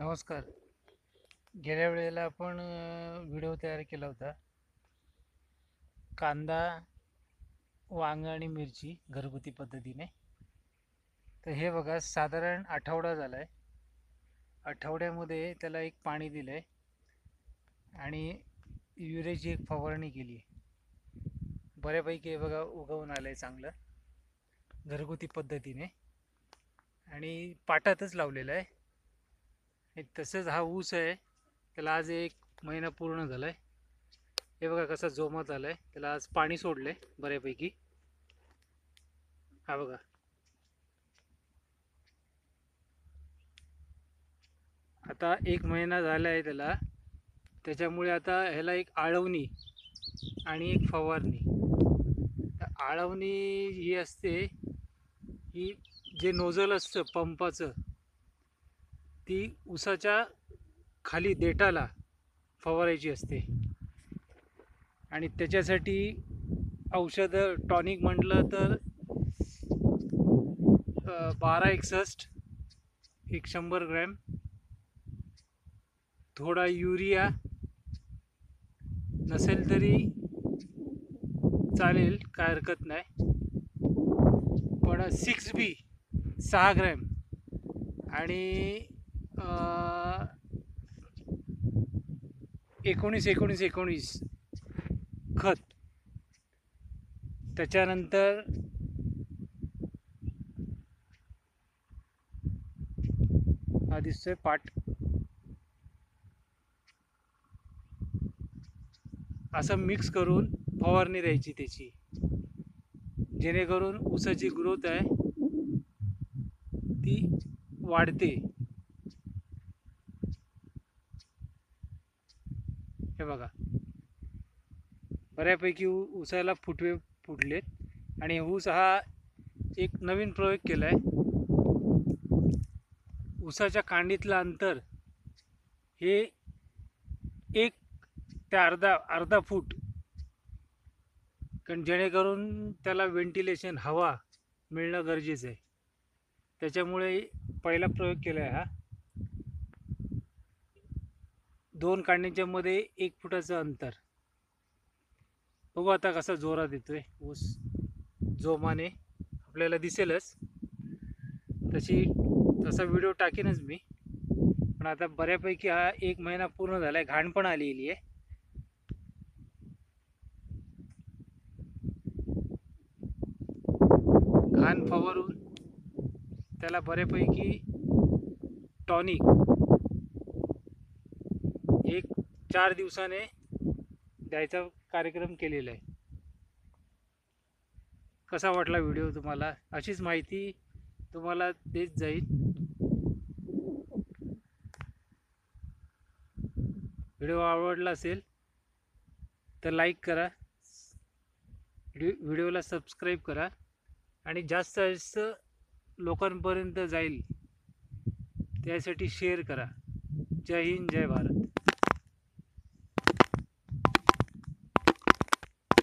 नमस्कार. गेल्या वेळेला आपण व्हिडिओ तयार केला होता. कांदा, वांग आणि मिरची घरगुती पद्धतीने. तर हे बघा, साधारण आठवडा झाला आहे. आठवड्यामध्ये त्याला एक पाणी दिलं आहे आणि युरियाची एक फवारणी केली आहे. बऱ्यापैकी हे बघा उगवून आलं आहे चांगलं घरगुती पद्धतीने आणि पाटातच लावलेलं आहे. तसंच हा ऊस आहे, त्याला आज 1 महिना पूर्ण झाला आहे. हे बघा कसा जोमात आलाय. त्याला आज पाणी सोडलंय बऱ्यापैकी. हा बघा, आता 1 महिना झाला आहे त्याला. त्याच्यामुळे आता ह्याला एक आळवणी आणि एक फवारणी. आळवणी ही असते, ही जे नोझल असतं पंपाचं, ती उसाच्या खाली देठाला फवारायची असते. आणि त्याच्यासाठी औषधं टॉनिक म्हटलं तर 1261 एक 100 ग्रॅम, थोडा युरिया नसेल तरी चालेल, काय हरकत नाही. पण 6B 6 ग्रॅम आणि 19-19-19 खत. त्याच्यानंतर हा दिसतोय पाट, असं मिक्स करून फवारणी द्यायची त्याची, जेणेकरून ऊसाची ग्रोथ आहे ती वाढते. हे बघा, बऱ्यापैकी ऊसाला फुटवे फुटलेत. आणि ऊस हा एक नवीन प्रयोग केला आहे. ऊसाच्या कांडीतलं अंतर हे 1 ते अर्धा फूट, कारण जेणेकरून त्याला व्हेंटिलेशन, हवा मिळणं गरजेचं आहे. त्याच्यामुळे पहिला प्रयोग केला आहे हा. 2 कांड्यांच्या मध्ये 1 फुटाचं अंतर. बघू आता कसा जोरात येतोय ऊस. जोमाने आपल्याला दिसेलच, तसा व्हिडिओ टाकीनच मी. पण आता बऱ्यापैकी हा 1 महिना पूर्ण झालाय, घाण पण आलेली आहे. घाण फवारून त्याला बऱ्यापैकी टॉनिक 4 दिवसाने द्यायचा कार्यक्रम केलेला आहे. कसा वाटला व्हिडिओ तुम्हाला? अशीच माहिती तुम्हाला देत जाईल. व्हिडिओ आवडला असेल तर लाईक करा, व्हिडिओला सबस्क्राईब करा आणि जास्त जास्त लोकांपर्यंत जाईल त्यासाठी शेअर करा. जय हिंद, जय भारत.